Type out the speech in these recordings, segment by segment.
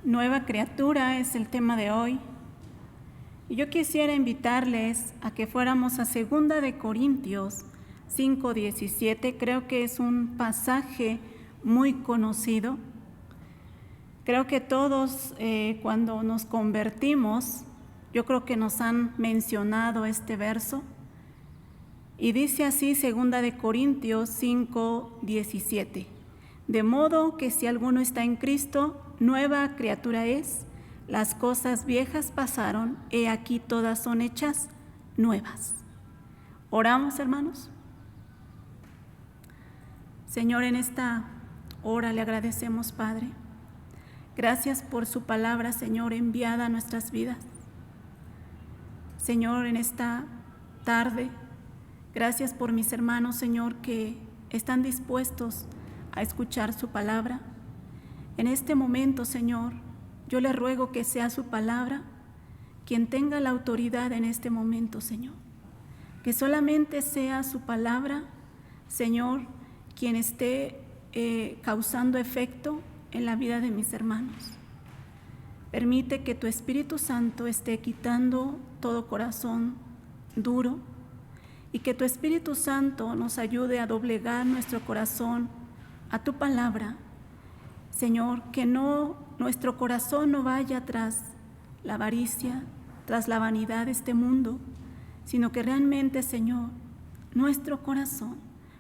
Nueva criatura es el tema de hoy. Y yo quisiera invitarles a que fuéramos a 2 de Corintios 5:17. Creo que es un pasaje muy conocido. Creo que todos cuando nos convertimos, yo creo que nos han mencionado este verso. Y dice así 2 de Corintios 5:17. De modo que si alguno está en Cristo, nueva criatura es, las cosas viejas pasaron, he aquí todas son hechas nuevas. ¿Oramos, hermanos? Señor, en esta hora le agradecemos, Padre. Gracias por su palabra, Señor, enviada a nuestras vidas. Señor, en esta tarde, gracias por mis hermanos, Señor, que están dispuestos a escuchar su palabra. En este momento, Señor, yo le ruego que sea su palabra quien tenga la autoridad en este momento, Señor. Que solamente sea su palabra, Señor, quien esté causando efecto en la vida de mis hermanos. Permite que tu Espíritu Santo esté quitando todo corazón duro y que tu Espíritu Santo nos ayude a doblegar nuestro corazón a tu palabra. Señor, que nuestro corazón no vaya tras la avaricia, tras la vanidad de este mundo, sino que realmente, Señor, nuestro corazón,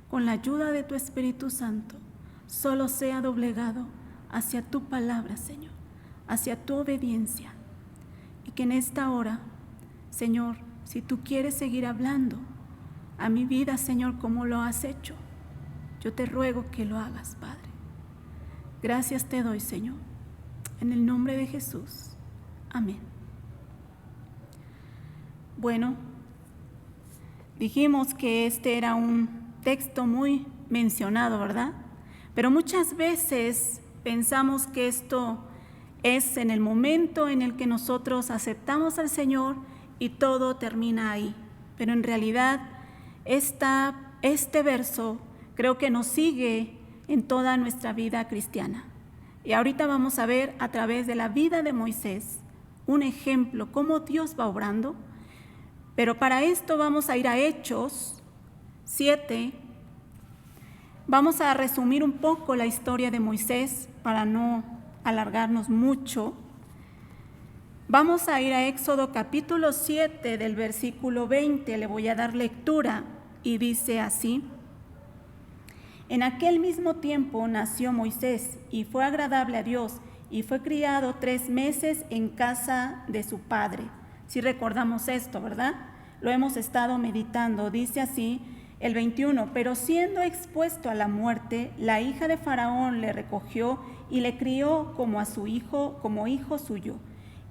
con la ayuda de tu Espíritu Santo, solo sea doblegado hacia tu palabra, Señor, hacia tu obediencia. Y que en esta hora, Señor, si tú quieres seguir hablando a mi vida, Señor, como lo has hecho, yo te ruego que lo hagas, Padre. Gracias te doy, Señor, en el nombre de Jesús. Amén. Bueno, dijimos que este era un texto muy mencionado, ¿verdad? Pero muchas veces pensamos que esto es en el momento en el que nosotros aceptamos al Señor y todo termina ahí. Pero en realidad este verso creo que nos sigue en toda nuestra vida cristiana. Y ahorita vamos a ver a través de la vida de Moisés un ejemplo, cómo Dios va obrando. Pero para esto vamos a ir a Hechos 7. Vamos a resumir un poco la historia de Moisés para no alargarnos mucho. Vamos a ir a Éxodo capítulo 7 del versículo 20. Le voy a dar lectura y dice así: En aquel mismo tiempo nació Moisés y fue agradable a Dios y fue criado 3 meses en casa de su padre. Si recordamos esto, ¿verdad? Lo hemos estado meditando. Dice así el 21, pero siendo expuesto a la muerte, la hija de Faraón le recogió y le crió como a su hijo, como hijo suyo.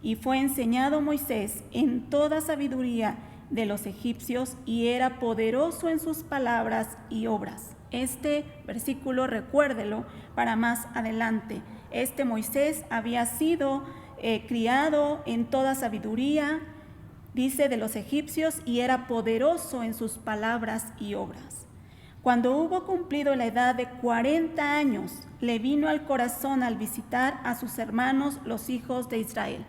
Y fue enseñado Moisés en toda sabiduría de los egipcios y era poderoso en sus palabras y obras. Este versículo recuérdelo para más adelante. Este Moisés había sido criado en toda sabiduría, dice, de los egipcios, y era poderoso en sus palabras y obras. Cuando hubo cumplido la edad de 40 años, le vino al corazón al visitar a sus hermanos, los hijos de Israel.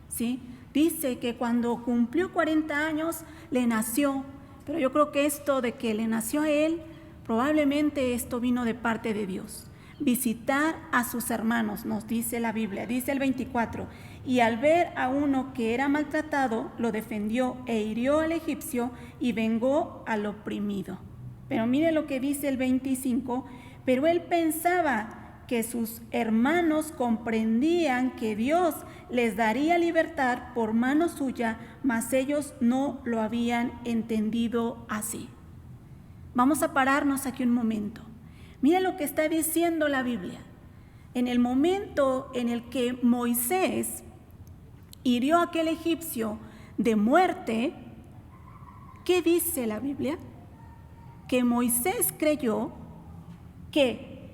¿Sí? Dice que cuando cumplió 40 años le nació, pero yo creo que esto de que le nació a él, probablemente esto vino de parte de Dios. Visitar a sus hermanos, nos dice la Biblia, dice el 24, y al ver a uno que era maltratado, lo defendió e hirió al egipcio y vengó al oprimido. Pero mire lo que dice el 25, pero él pensaba que sus hermanos comprendían que Dios les daría libertad por mano suya, mas ellos no lo habían entendido así. Vamos a pararnos aquí un momento. Mira lo que está diciendo la Biblia. En el momento en el que Moisés hirió a aquel egipcio de muerte, ¿qué dice la Biblia? Que Moisés creyó que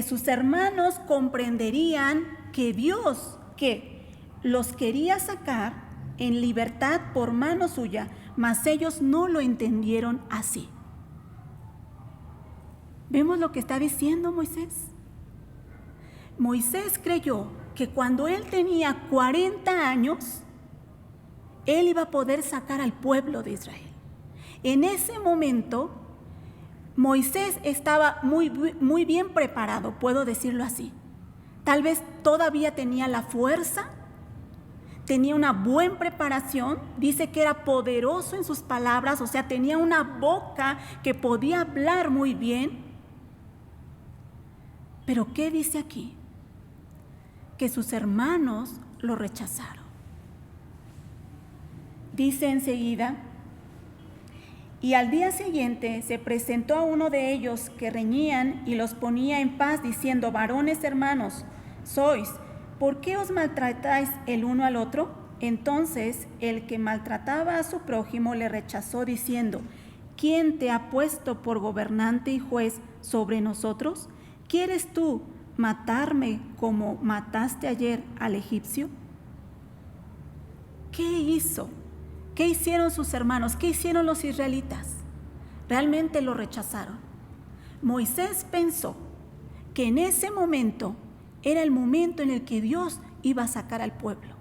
sus hermanos comprenderían que Dios que los quería sacar en libertad por mano suya, mas ellos no lo entendieron así. ¿Vemos lo que está diciendo Moisés? Moisés creyó que cuando él tenía 40 años, él iba a poder sacar al pueblo de Israel. En ese momento, Moisés estaba muy bien preparado, puedo decirlo así. Tal vez todavía tenía la fuerza, tenía una buena preparación, dice que era poderoso en sus palabras, o sea, tenía una boca que podía hablar muy bien. Pero ¿qué dice aquí? Que sus hermanos lo rechazaron. Dice enseguida, y al día siguiente se presentó a uno de ellos que reñían y los ponía en paz, diciendo: varones hermanos sois, ¿por qué os maltratáis el uno al otro? Entonces el que maltrataba a su prójimo le rechazó, diciendo: ¿quién te ha puesto por gobernante y juez sobre nosotros? ¿Quieres tú matarme como mataste ayer al egipcio? ¿Qué hizo? ¿Qué hicieron sus hermanos? ¿Qué hicieron los israelitas? Realmente lo rechazaron. Moisés pensó que en ese momento era el momento en el que Dios iba a sacar al pueblo.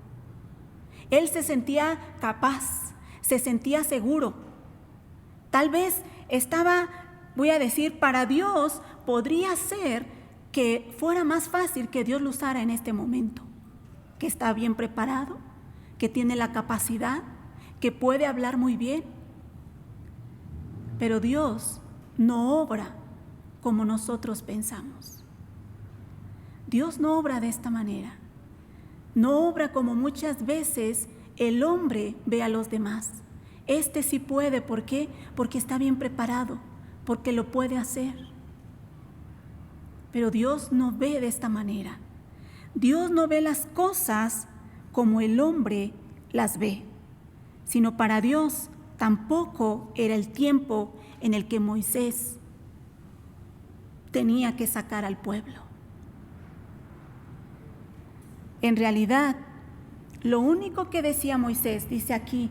Él se sentía capaz, se sentía seguro. Tal vez estaba, voy a decir, para Dios podría ser que fuera más fácil que Dios lo usara en este momento, que está bien preparado, que tiene la capacidad, que puede hablar muy bien. Pero Dios no obra como nosotros pensamos. Dios no obra de esta manera. No obra como muchas veces el hombre ve a los demás. Este sí puede, ¿por qué? Porque está bien preparado, porque lo puede hacer. Pero Dios no ve de esta manera. Dios no ve las cosas como el hombre las ve, sino para Dios tampoco era el tiempo en el que Moisés tenía que sacar al pueblo. En realidad, lo único que decía Moisés, dice aquí,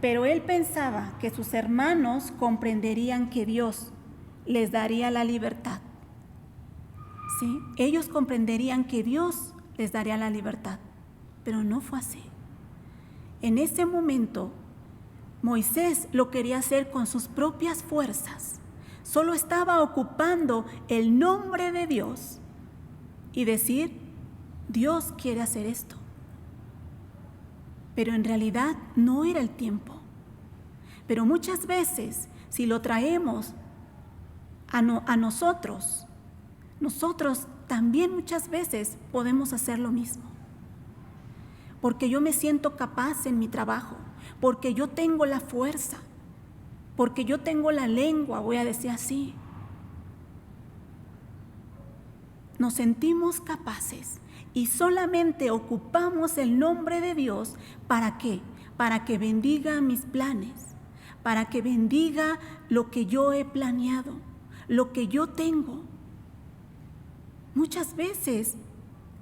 pero él pensaba que sus hermanos comprenderían que Dios les daría la libertad. ¿Sí? Ellos comprenderían que Dios les daría la libertad, pero no fue así. En ese momento, Moisés lo quería hacer con sus propias fuerzas. Solo estaba ocupando el nombre de Dios y decir: Dios quiere hacer esto. Pero en realidad no era el tiempo. Pero muchas veces, si lo traemos a nosotros también muchas veces podemos hacer lo mismo. Porque yo me siento capaz en mi trabajo, porque yo tengo la fuerza, porque yo tengo la lengua, voy a decir así. Nos sentimos capaces y solamente ocupamos el nombre de Dios. ¿Para qué? Para que bendiga mis planes, para que bendiga lo que yo he planeado, lo que yo tengo. Muchas veces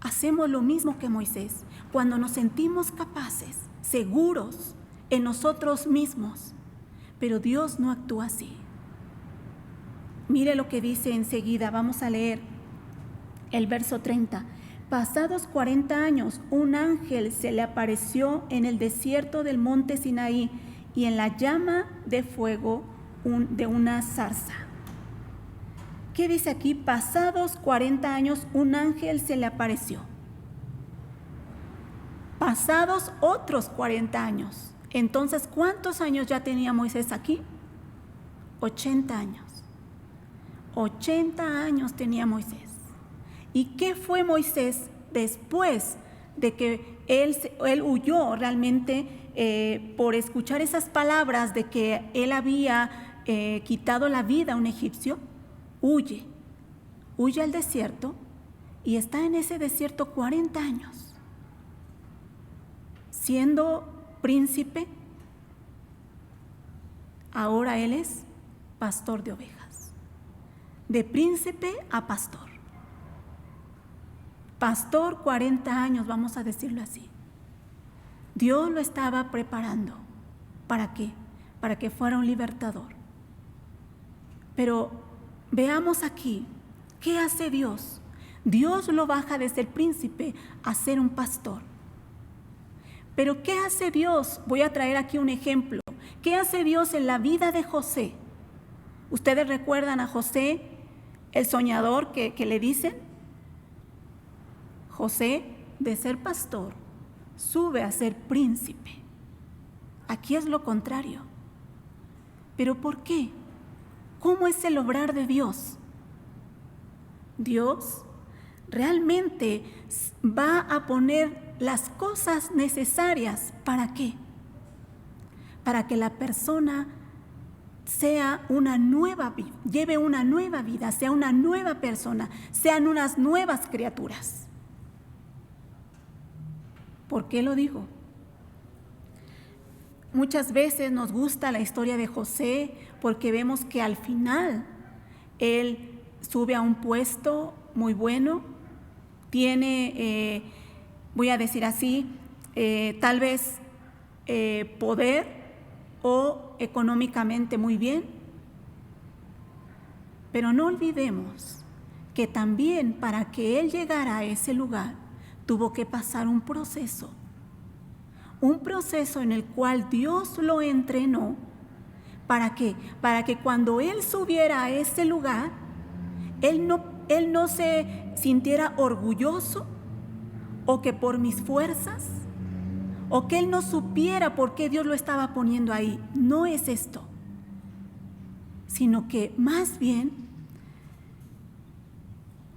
hacemos lo mismo que Moisés, cuando nos sentimos capaces, seguros en nosotros mismos, pero Dios no actúa así. Mire lo que dice enseguida, vamos a leer el verso 30. Pasados 40 años, un ángel se le apareció en el desierto del monte Sinaí y en la llama de fuego de una zarza. ¿Qué dice aquí? Pasados 40 años, un ángel se le apareció. Pasados otros 40 años. Entonces, ¿cuántos años ya tenía Moisés aquí? 80 años. 80 años tenía Moisés. ¿Y qué fue Moisés después de que él huyó realmente por escuchar esas palabras de que él había quitado la vida a un egipcio? Huye al desierto y está en ese desierto 40 años, siendo príncipe. Ahora él es pastor de ovejas, de príncipe a pastor. Pastor 40 años, vamos a decirlo así. Dios lo estaba preparando. ¿Para qué? Para que fuera un libertador. Pero veamos aquí, ¿qué hace Dios? Dios lo baja de ser príncipe a ser un pastor. Pero ¿qué hace Dios? Voy a traer aquí un ejemplo. ¿Qué hace Dios en la vida de José? ¿Ustedes recuerdan a José, el soñador que le dicen? José, de ser pastor, sube a ser príncipe. Aquí es lo contrario. ¿Pero por qué? ¿Cómo es el obrar de Dios? Dios realmente va a poner las cosas necesarias. ¿Para qué? Para que la persona sea una nueva, lleve una nueva vida, sea una nueva persona, sean unas nuevas criaturas. ¿Por qué lo digo? Muchas veces nos gusta la historia de José porque vemos que al final él sube a un puesto muy bueno, tiene, voy a decir así, tal vez poder o económicamente muy bien. Pero no olvidemos que también para que él llegara a ese lugar tuvo que pasar un proceso en el cual Dios lo entrenó. ¿Para qué? Para que cuando él subiera a ese lugar, él no se sintiera orgulloso o que por mis fuerzas, o que él no supiera por qué Dios lo estaba poniendo ahí. No es esto, sino que más bien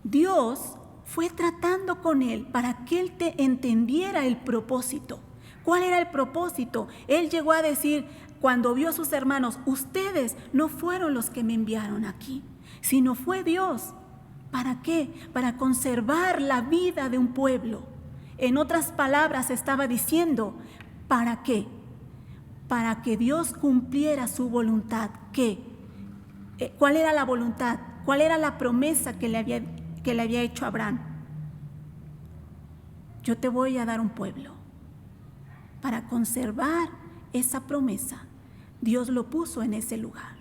Dios fue tratando con él para que él entendiera el propósito. ¿Cuál era el propósito? Él llegó a decir, cuando vio a sus hermanos, ustedes no fueron los que me enviaron aquí, sino fue Dios. ¿Para qué? Para conservar la vida de un pueblo. En otras palabras, estaba diciendo, ¿para qué? Para que Dios cumpliera su voluntad. ¿Qué? ¿Cuál era la voluntad? ¿Cuál era la promesa que le había hecho a Abraham? Yo te voy a dar un pueblo. Para conservar esa promesa, Dios lo puso en ese lugar.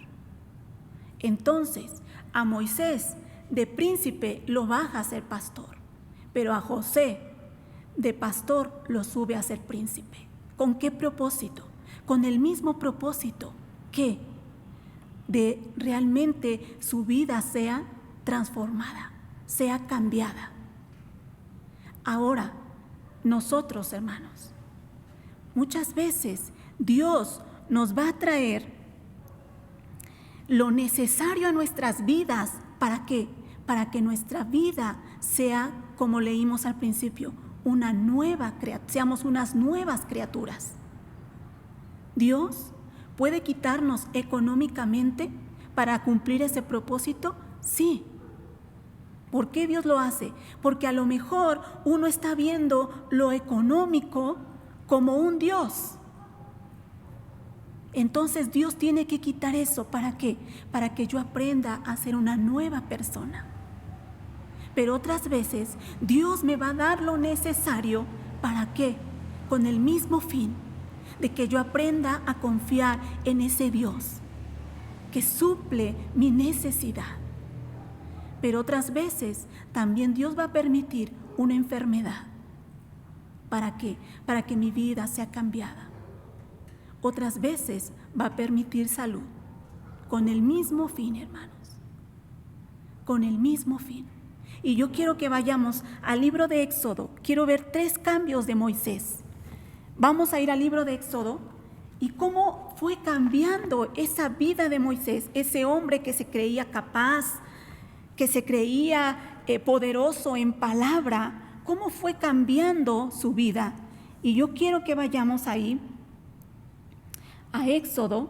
Entonces, a Moisés de príncipe lo baja a ser pastor, pero a José de pastor lo sube a ser príncipe. ¿Con qué propósito? Con el mismo propósito que de realmente su vida sea transformada, sea cambiada. Ahora, nosotros, hermanos, muchas veces Dios nos va a traer lo necesario a nuestras vidas. ¿Para qué? Para que nuestra vida sea, como leímos al principio, seamos unas nuevas criaturas. ¿Dios puede quitarnos económicamente para cumplir ese propósito? Sí. ¿Por qué Dios lo hace? Porque a lo mejor uno está viendo lo económico como un Dios. Entonces Dios tiene que quitar eso. ¿Para qué? Para que yo aprenda a ser una nueva persona. Pero otras veces Dios me va a dar lo necesario. ¿Para qué? Con el mismo fin de que yo aprenda a confiar en ese Dios que suple mi necesidad. Pero otras veces también Dios va a permitir una enfermedad. ¿Para qué? Para que mi vida sea cambiada. Otras veces va a permitir salud. Con el mismo fin, hermanos. Con el mismo fin. Y yo quiero que vayamos al libro de Éxodo. Quiero ver 3 cambios de Moisés. Vamos a ir al libro de Éxodo y cómo fue cambiando esa vida de Moisés, ese hombre que se creía capaz, que se creía poderoso en palabra, cómo fue cambiando su vida. Y yo quiero que vayamos ahí a Éxodo,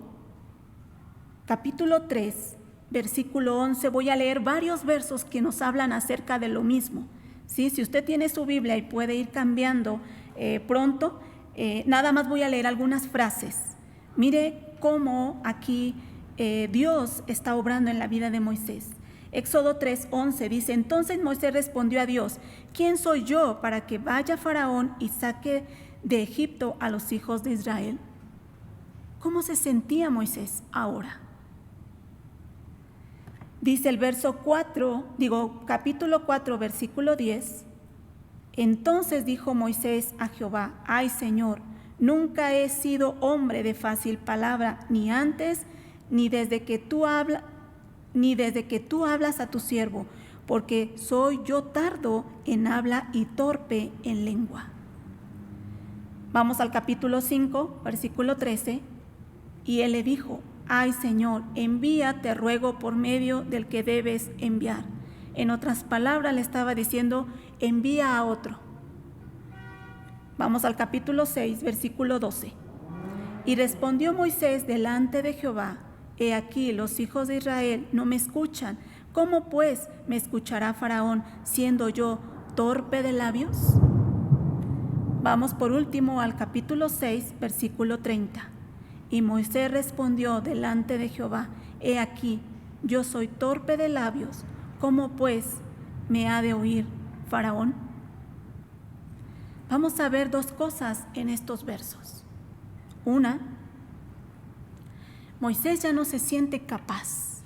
capítulo 3, versículo 11. Voy a leer varios versos que nos hablan acerca de lo mismo. ¿Sí? Si usted tiene su Biblia y puede ir cambiando pronto, nada más voy a leer algunas frases. Mire cómo aquí Dios está obrando en la vida de Moisés. Éxodo 3:11 dice, entonces Moisés respondió a Dios, ¿quién soy yo para que vaya Faraón y saque de Egipto a los hijos de Israel? ¿Cómo se sentía Moisés ahora? Dice el capítulo 4, versículo 10. Entonces dijo Moisés a Jehová: ay, Señor, nunca he sido hombre de fácil palabra, ni antes, ni desde que tú hablas a tu siervo, porque soy yo tardo en habla y torpe en lengua. Vamos al capítulo 5, versículo 13. Y él le dijo: ay, Señor, envía, te ruego, por medio del que debes enviar. En otras palabras, le estaba diciendo: envía a otro. Vamos al capítulo 6, versículo 12. Y respondió Moisés delante de Jehová: he aquí, los hijos de Israel no me escuchan. ¿Cómo pues me escuchará Faraón, siendo yo torpe de labios? Vamos por último al capítulo 6, versículo 30. Y Moisés respondió delante de Jehová: he aquí, yo soy torpe de labios. ¿Cómo pues me ha de oír Faraón? Vamos a ver dos cosas en estos versos. Una, Moisés ya no se siente capaz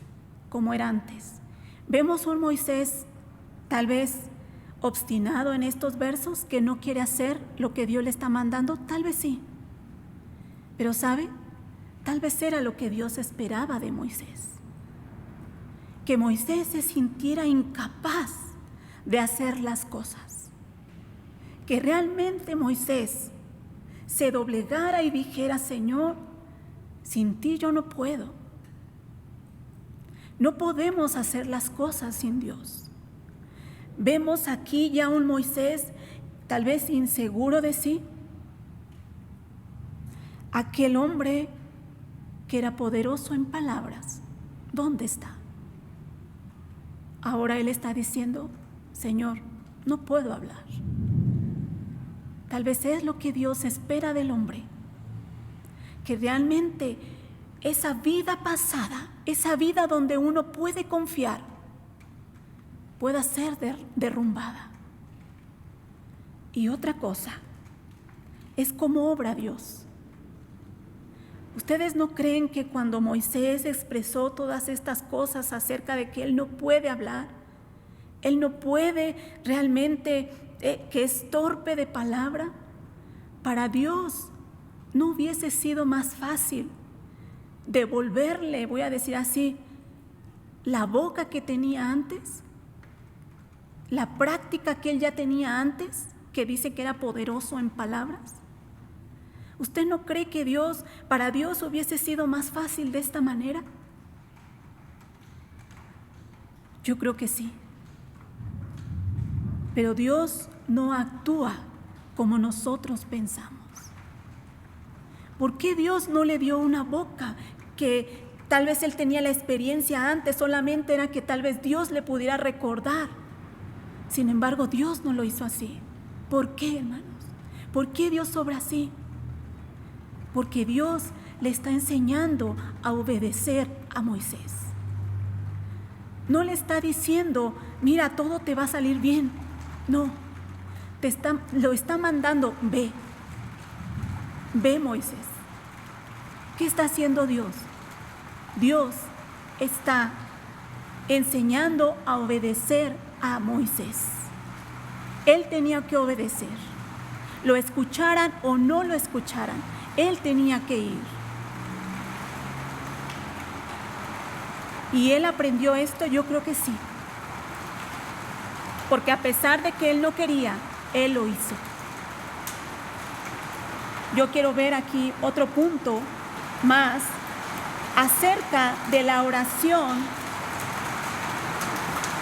como era antes. Vemos un Moisés tal vez obstinado en estos versos, que no quiere hacer lo que Dios le está mandando, tal vez sí. Pero ¿sabe? Tal vez era lo que Dios esperaba de Moisés. Que Moisés se sintiera incapaz de hacer las cosas. Que realmente Moisés se doblegara y dijera: Señor, sin ti yo no puedo. No podemos hacer las cosas sin Dios. Vemos aquí ya un Moisés tal vez inseguro de sí. Aquel hombre que era poderoso en palabras, ¿dónde está? Ahora él está diciendo: Señor, no puedo hablar. Tal vez es lo que Dios espera del hombre, que realmente esa vida pasada, esa vida donde uno puede confiar, pueda ser derrumbada. Y otra cosa, es como obra Dios. ¿Ustedes no creen que cuando Moisés expresó todas estas cosas acerca de que él no puede hablar, él no puede realmente, que es torpe de palabra, para Dios no hubiese sido más fácil devolverle, voy a decir así, la boca que tenía antes, la práctica que él ya tenía antes, que dice que era poderoso en palabras? ¿Usted no cree que para Dios hubiese sido más fácil de esta manera? Yo creo que sí. Pero Dios no actúa como nosotros pensamos. ¿Por qué Dios no le dio una boca? Que tal vez él tenía la experiencia antes, solamente era que tal vez Dios le pudiera recordar. Sin embargo, Dios no lo hizo así. ¿Por qué, hermanos? ¿Por qué Dios obra así? Porque Dios le está enseñando a obedecer a Moisés. No le está diciendo: mira, todo te va a salir bien. No, lo está mandando: ve Moisés. ¿Qué está haciendo Dios? Dios está enseñando a obedecer a Moisés. Él tenía que obedecer. Lo escucharan o no lo escucharan, él tenía que ir. ¿Y él aprendió esto? Yo creo que sí. Porque a pesar de que él no quería, él lo hizo. Yo quiero ver aquí otro punto más acerca de la oración.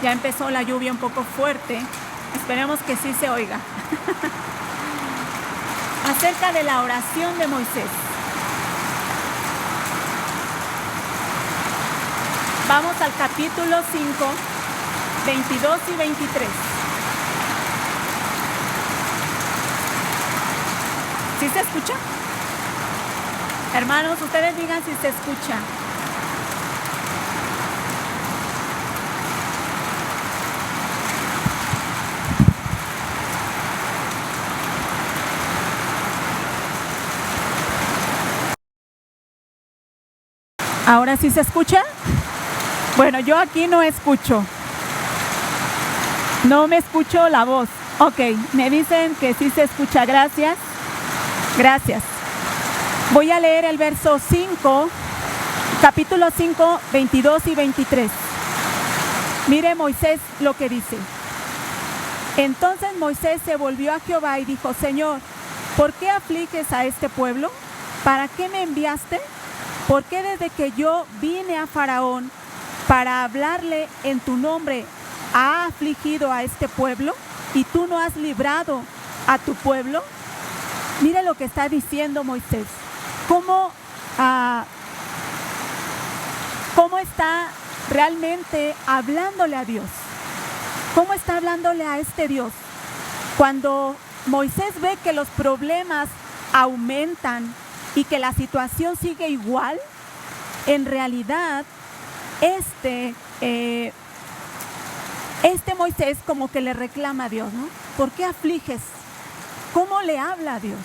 Ya empezó la lluvia un poco fuerte. Esperemos que sí se oiga. Acerca de la oración de Moisés. Vamos al capítulo 5, 22 y 23. ¿Sí se escucha? Hermanos, ustedes digan si se escucha. ¿Ahora sí se escucha? Bueno, yo aquí no escucho. No me escucho la voz. Ok, me dicen que sí se escucha. Gracias. Gracias. Voy a leer el verso 5, capítulo 5, 22 y 23. Mire Moisés lo que dice. Entonces Moisés se volvió a Jehová y dijo: Señor, ¿por qué afliges a este pueblo? ¿Para qué me enviaste? ¿Por qué desde que yo vine a Faraón para hablarle en tu nombre ha afligido a este pueblo y tú no has librado a tu pueblo? Mire lo que está diciendo Moisés. ¿Cómo está realmente hablándole a Dios? ¿Cómo está hablándole a este Dios? Cuando Moisés ve que los problemas aumentan y que la situación sigue igual, en realidad este Moisés como que le reclama a Dios, ¿no? ¿Por qué afliges? ¿Cómo le habla a Dios?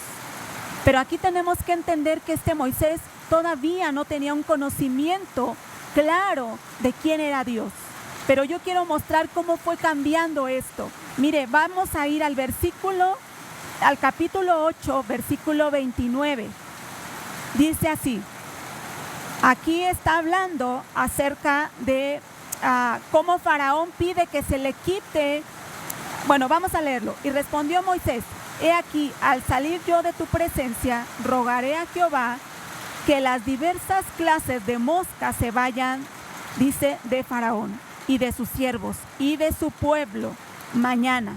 Pero aquí tenemos que entender que este Moisés todavía no tenía un conocimiento claro de quién era Dios. Pero yo quiero mostrar cómo fue cambiando esto. Mire, vamos a ir al capítulo 8, versículo 29. Dice así. Aquí está hablando acerca de cómo Faraón pide que se le quite. Bueno, vamos a leerlo. Y respondió Moisés: He aquí, al salir yo de tu presencia, rogaré a Jehová que las diversas clases de moscas se vayan, dice, de Faraón y de sus siervos y de su pueblo mañana,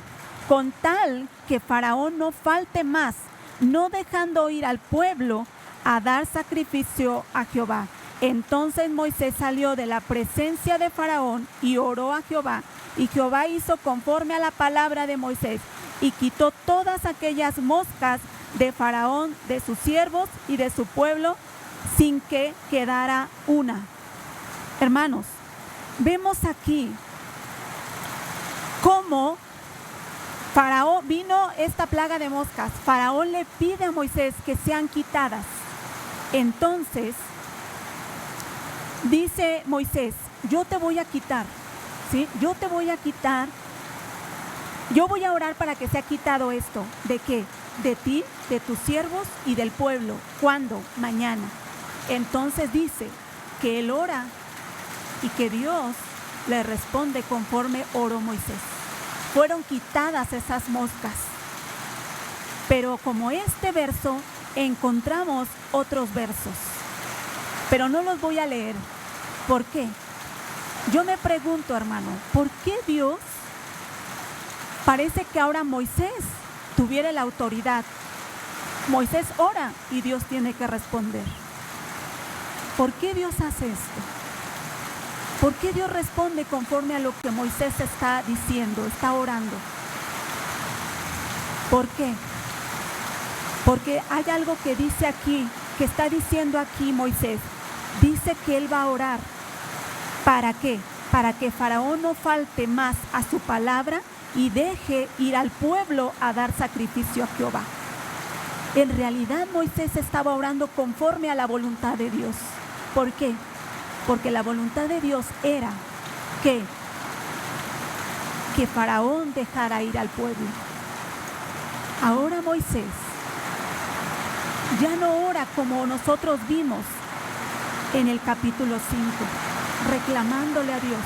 con tal que Faraón no falte más, no dejando ir al pueblo a dar sacrificio a Jehová. Entonces Moisés salió de la presencia de Faraón y oró a Jehová, y Jehová hizo conforme a la palabra de Moisés, y quitó todas aquellas moscas de Faraón, de sus siervos y de su pueblo, sin que quedara una. Hermanos, vemos aquí cómo Faraón, vino esta plaga de moscas. Faraón le pide a Moisés que sean quitadas. Entonces dice Moisés: yo te voy a quitar, ¿sí? Yo te voy a quitar. Yo voy a orar para que sea quitado esto. ¿De qué? De ti, de tus siervos y del pueblo. ¿Cuándo? Mañana. Entonces dice que él ora y que Dios le responde conforme oró Moisés. Fueron quitadas esas moscas. Pero como este verso, encontramos otros versos. Pero no los voy a leer. ¿Por qué? Yo me pregunto, hermano, ¿por qué Dios parece que ahora Moisés tuviera la autoridad? Moisés ora y Dios tiene que responder. ¿Por qué Dios hace esto? ¿Por qué Dios responde conforme a lo que Moisés está diciendo, está orando? ¿Por qué? Porque hay algo que dice aquí, que está diciendo aquí Moisés. Dice que él va a orar. ¿Para qué? Para que Faraón no falte más a su palabra y deje ir al pueblo a dar sacrificio a Jehová. En realidad Moisés estaba orando conforme a la voluntad de Dios. ¿Por qué? Porque la voluntad de Dios era que Faraón dejara ir al pueblo. Ahora Moisés ya no ora como nosotros vimos en el capítulo 5, reclamándole a Dios,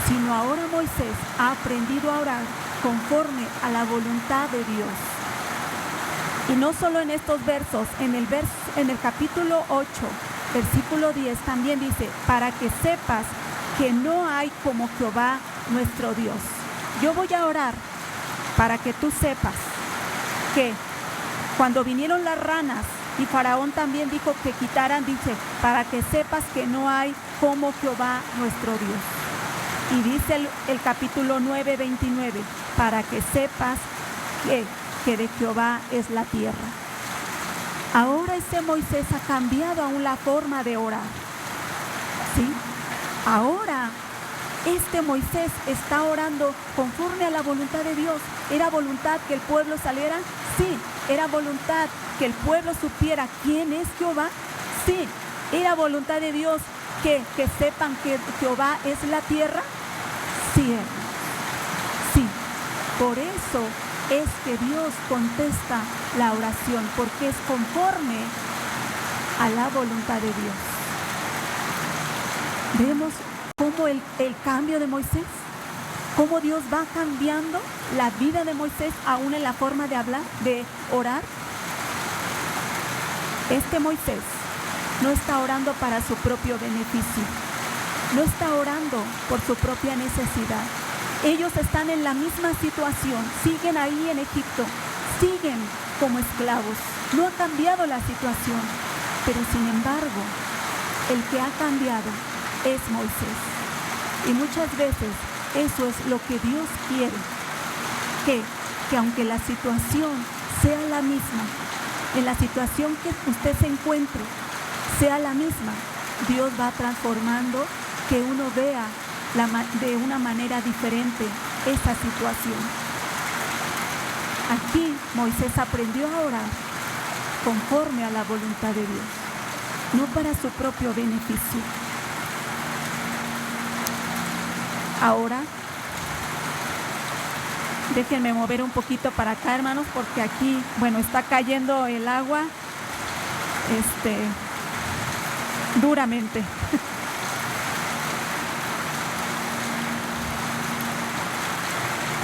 sino ahora Moisés ha aprendido a orar conforme a la voluntad de Dios. Y no solo en estos versos, en el capítulo 8, versículo 10 también dice: para que sepas que no hay como Jehová nuestro Dios. Yo voy a orar para que tú sepas que cuando vinieron las ranas y Faraón también dijo que quitaran, dice: para que sepas que no hay como Jehová nuestro Dios. Y dice el capítulo 9, 29, para que sepas que de Jehová es la tierra. Ahora ese Moisés ha cambiado aún la forma de orar, ¿sí? Ahora este Moisés está orando conforme a la voluntad de Dios. ¿Era voluntad que el pueblo saliera? Sí. ¿Era voluntad que el pueblo supiera quién es Jehová? Sí. ¿Era voluntad de Dios ¿Que sepan que Jehová es la tierra? Sí, hermanos. Sí. Por eso es que Dios contesta la oración, porque es conforme a la voluntad de Dios. Vemos cómo el cambio de Moisés, cómo Dios va cambiando la vida de Moisés, aún en la forma de hablar, de orar. Este Moisés no está orando para su propio beneficio, no está orando por su propia necesidad. Ellos están en la misma situación, siguen ahí en Egipto, siguen como esclavos. No ha cambiado la situación, pero sin embargo, el que ha cambiado es Moisés. Y muchas veces eso es lo que Dios quiere, que aunque la situación sea la misma, en la situación que usted se encuentre, sea la misma, Dios va transformando, que uno vea de una manera diferente esa situación. Aquí Moisés aprendió a orar conforme a la voluntad de Dios, no para su propio beneficio. Ahora, déjenme mover un poquito para acá, hermanos, porque aquí, está cayendo el agua, duramente.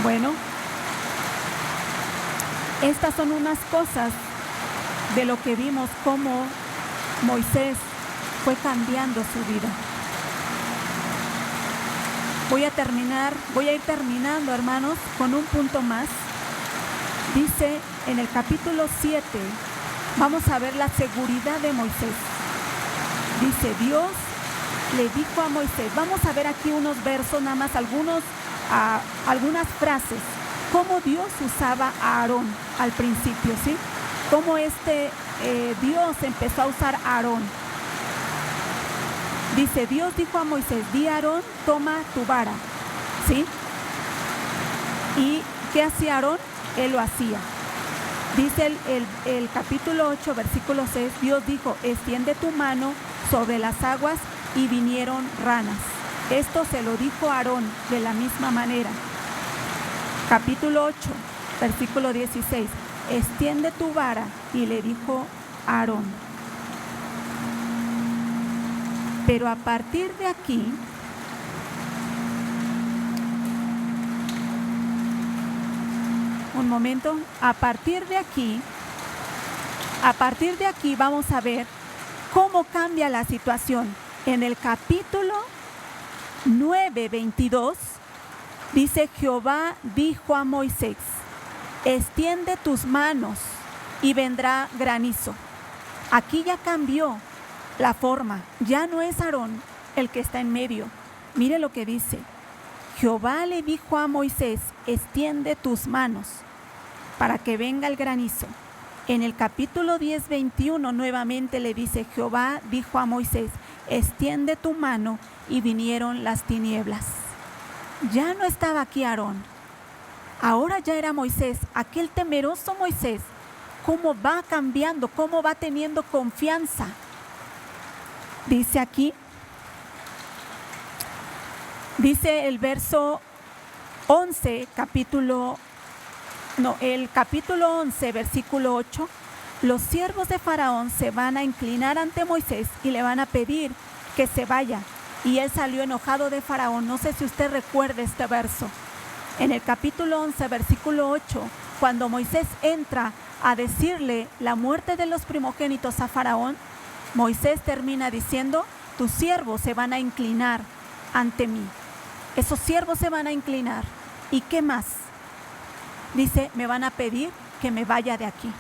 Bueno, estas son unas cosas de lo que vimos, cómo Moisés fue cambiando su vida. Voy a ir terminando, hermanos, con un punto más. Dice en el capítulo 7, vamos a ver la seguridad de Moisés. Dice, Dios le dijo a Moisés, vamos a ver aquí unos versos, nada más algunas frases, cómo Dios usaba a Aarón al principio, ¿sí? Cómo Dios empezó a usar a Aarón. Dice, Dios dijo a Moisés, di a Aarón, toma tu vara, ¿sí? ¿Y qué hacía Aarón? Él lo hacía. Dice el capítulo 8, versículo 6, Dios dijo, extiende tu mano sobre las aguas y vinieron ranas. Esto se lo dijo a Aarón de la misma manera. Capítulo 8, versículo 16, extiende tu vara, y le dijo a Aarón. Pero a partir de aquí, un momento, a partir de aquí vamos a ver cómo cambia la situación. En el capítulo 9, 22, dice, Jehová dijo a Moisés, extiende tus manos y vendrá granizo. Aquí ya cambió la forma, ya no es Aarón el que está en medio. Mire lo que dice, Jehová le dijo a Moisés, extiende tus manos para que venga el granizo. En el capítulo 10, 21 nuevamente le dice, Jehová dijo a Moisés, extiende tu mano, y vinieron las tinieblas. Ya no estaba aquí Aarón, ahora ya era Moisés, aquel temeroso Moisés. Cómo va cambiando, cómo va teniendo confianza. Dice aquí, dice el verso 11, el capítulo 11, versículo 8, los siervos de Faraón se van a inclinar ante Moisés y le van a pedir que se vaya. Y él salió enojado de Faraón. No sé si usted recuerda este verso. En el capítulo 11, versículo 8, cuando Moisés entra a decirle la muerte de los primogénitos a Faraón, Moisés termina diciendo, tus siervos se van a inclinar ante mí. Esos siervos se van a inclinar. ¿Y qué más? Dice, me van a pedir que me vaya de aquí.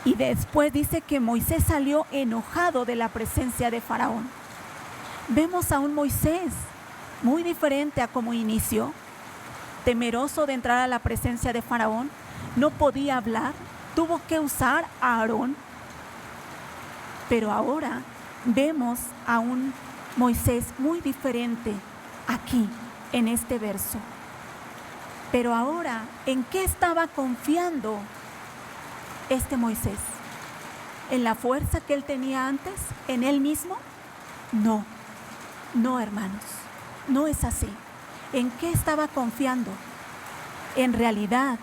Y después dice que Moisés salió enojado de la presencia de Faraón. Vemos a un Moisés muy diferente a como inició, temeroso de entrar a la presencia de Faraón, no podía hablar, tuvo que usar a Aarón. Pero ahora vemos a un Moisés muy diferente aquí, en este verso. Pero ahora, ¿en qué estaba confiando este Moisés? ¿En la fuerza que él tenía antes? ¿En él mismo? No, no, hermanos, no es así. ¿En qué estaba confiando? En realidad,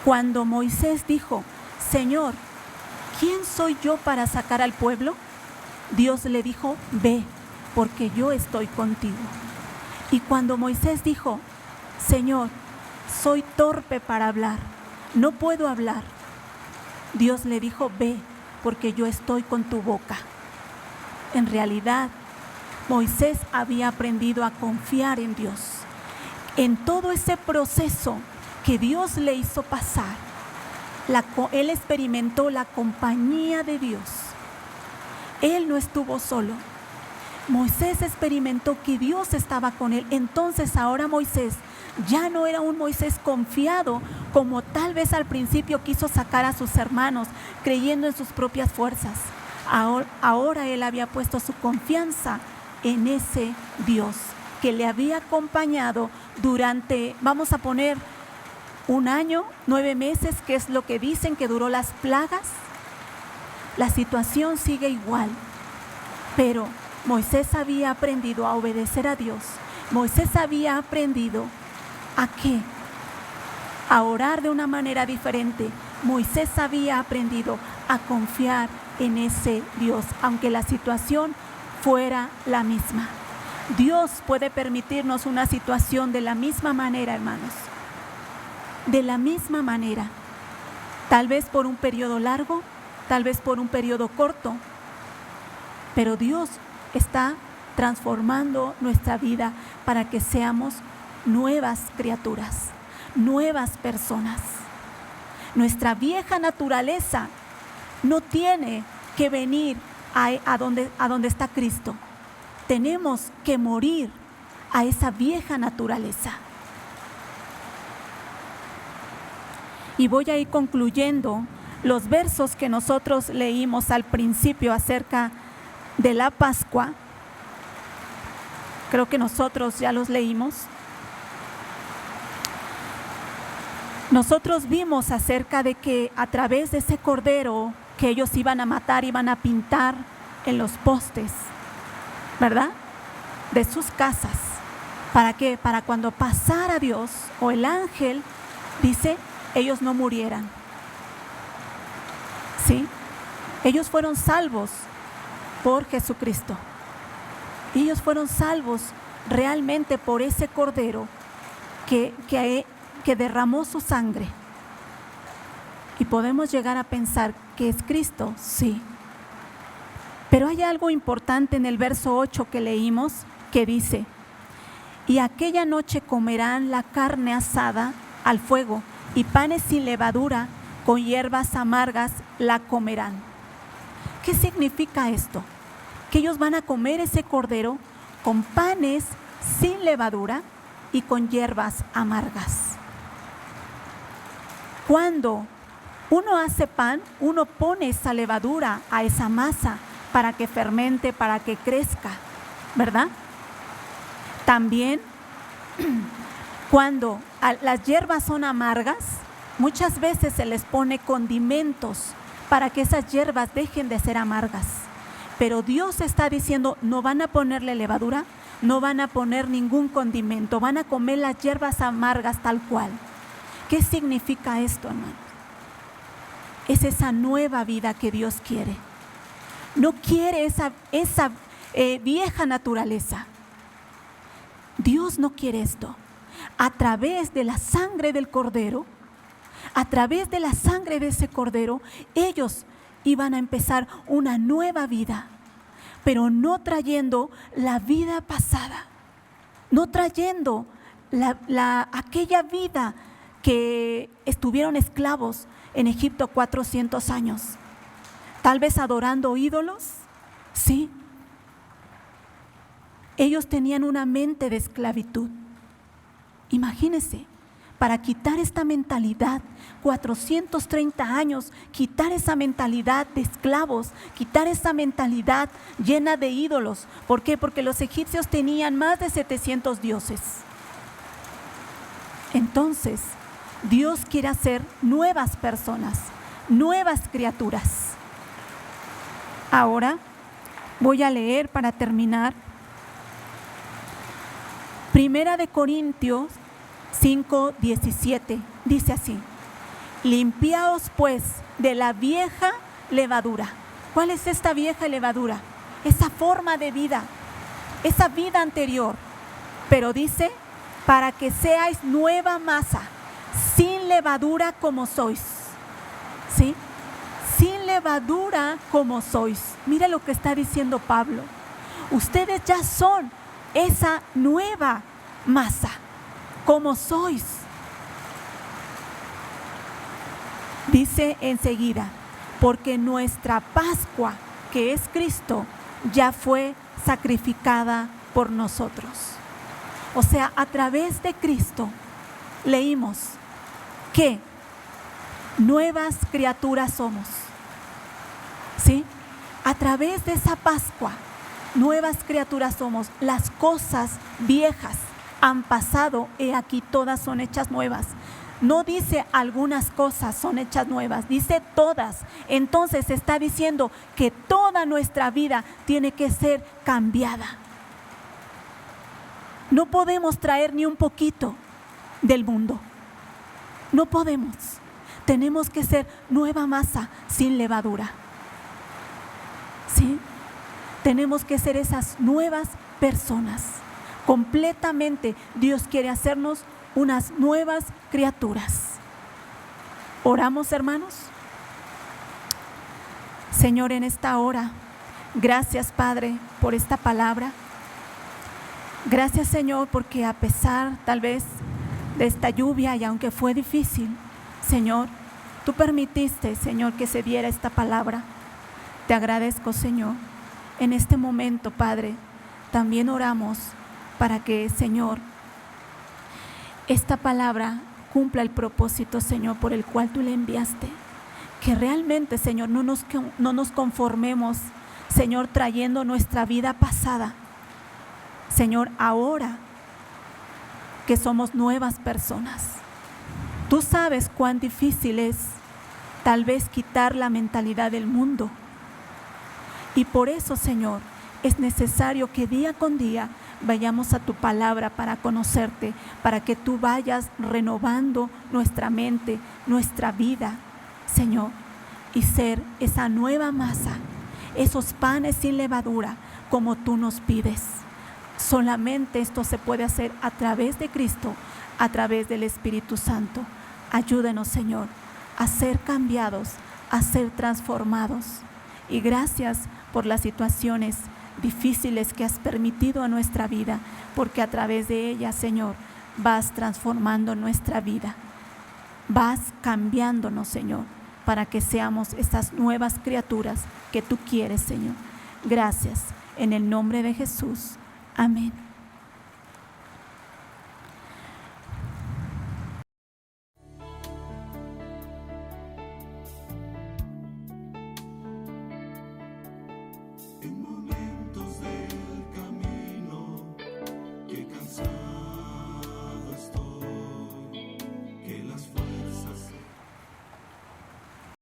cuando Moisés dijo, Señor, ¿quién soy yo para sacar al pueblo? Dios le dijo, ve, porque yo estoy contigo. Y cuando Moisés dijo, Señor, soy torpe para hablar, no puedo hablar, Dios le dijo, ve, porque yo estoy con tu boca. En realidad, Moisés había aprendido a confiar en Dios. En todo ese proceso que Dios le hizo pasar, él experimentó la compañía de Dios. Él no estuvo solo. Moisés experimentó que Dios estaba con él. Entonces ahora Moisés ya no era un Moisés confiado como tal vez al principio quiso sacar a sus hermanos, creyendo en sus propias fuerzas. Ahora él había puesto su confianza en ese Dios que le había acompañado durante, vamos a poner, 1 año, 9 meses, que es lo que dicen que duró las plagas. La situación sigue igual, pero Moisés había aprendido a obedecer a Dios. Moisés había aprendido ¿a qué? A orar de una manera diferente. Moisés había aprendido a confiar en ese Dios, aunque la situación fuera la misma. Dios puede permitirnos una situación de la misma manera, hermanos. De la misma manera. Tal vez por un periodo largo, tal vez por un periodo corto, pero Dios está transformando nuestra vida para que seamos nuevas criaturas, nuevas personas. Nuestra vieja naturaleza no tiene que venir a donde está Cristo. Tenemos que morir a esa vieja naturaleza. Y voy a ir concluyendo los versos que nosotros leímos al principio acerca de la Pascua. Creo que nosotros ya los leímos. Nosotros vimos acerca de que a través de ese cordero que ellos iban a matar, iban a pintar en los postes, ¿verdad? De sus casas. ¿Para qué? Para cuando pasara Dios o el ángel, dice, ellos no murieran. ¿Sí? Ellos fueron salvos por Jesucristo. Ellos fueron salvos realmente por ese cordero que derramó su sangre. Y podemos llegar a pensar que es Cristo, sí. Pero hay algo importante en el verso 8 que leímos, que dice, y aquella noche comerán la carne asada al fuego, y panes sin levadura, con hierbas amargas la comerán. ¿Qué significa esto? Que ellos van a comer ese cordero con panes sin levadura y con hierbas amargas. Cuando uno hace pan, uno pone esa levadura a esa masa para que fermente, para que crezca, ¿verdad? También cuando las hierbas son amargas, muchas veces se les pone condimentos para que esas hierbas dejen de ser amargas. Pero Dios está diciendo, no van a ponerle levadura, no van a poner ningún condimento, van a comer las hierbas amargas tal cual. ¿Qué significa esto, hermanos? Es esa nueva vida que Dios quiere. No quiere esa vieja naturaleza. Dios no quiere esto. A través de la sangre del cordero, a través de la sangre de ese cordero, ellos iban a empezar una nueva vida, pero no trayendo la vida pasada, no trayendo aquella vida que estuvieron esclavos en Egipto 400 años, tal vez adorando ídolos, sí. Ellos tenían una mente de esclavitud. Imagínense, para quitar esta mentalidad, 430 años, quitar esa mentalidad de esclavos, quitar esa mentalidad llena de ídolos. ¿Por qué? Porque los egipcios tenían más de 700 dioses. Entonces, Dios quiere hacer nuevas personas, nuevas criaturas. Ahora, Voy a leer para terminar. Primera de Corintios 5:17 dice así: limpiaos pues de la vieja levadura. ¿Cuál es esta vieja levadura? Esa forma de vida, esa vida anterior. Pero dice, para que seáis nueva masa, sin levadura como sois. ¿Sí? Sin levadura como sois. Mira lo que está diciendo Pablo. Ustedes ya son esa nueva masa, como sois. Dice enseguida, porque nuestra Pascua, que es Cristo, ya fue sacrificada por nosotros. O sea, a través de Cristo leímos que nuevas criaturas somos. ¿Sí? A través de esa Pascua, nuevas criaturas somos. Las cosas viejas han pasado, he aquí todas son hechas nuevas. No dice algunas cosas son hechas nuevas, dice todas. Entonces está diciendo que toda nuestra vida tiene que ser cambiada. No podemos traer ni un poquito del mundo. No podemos. Tenemos que ser nueva masa sin levadura. ¿Sí? Tenemos que ser esas nuevas personas. Completamente Dios quiere hacernos unas nuevas criaturas. ¿Oramos, hermanos? Señor, en esta hora, gracias, Padre, por esta palabra. Gracias, Señor, porque a pesar tal vez de esta lluvia y aunque fue difícil, Señor, tú permitiste, Señor, que se diera esta palabra. Te agradezco, Señor. En este momento, Padre, también oramos para que, Señor, esta palabra cumpla el propósito, Señor, por el cual tú le enviaste. Que realmente, Señor, no nos conformemos, Señor, trayendo nuestra vida pasada. Señor, ahora que somos nuevas personas, tú sabes cuán difícil es tal vez quitar la mentalidad del mundo. Y por eso, Señor, es necesario que día con día vayamos a tu palabra para conocerte, para que tú vayas renovando nuestra mente, nuestra vida, Señor, y ser esa nueva masa, esos panes sin levadura, como tú nos pides. Solamente esto se puede hacer a través de Cristo, a través del Espíritu Santo. Ayúdanos, Señor, a ser cambiados, a ser transformados. Y gracias por las situaciones difíciles que has permitido a nuestra vida, porque a través de ellas, Señor, vas transformando nuestra vida. Vas cambiándonos, Señor, para que seamos estas nuevas criaturas que tú quieres, Señor. Gracias, en el nombre de Jesús. Amén. In my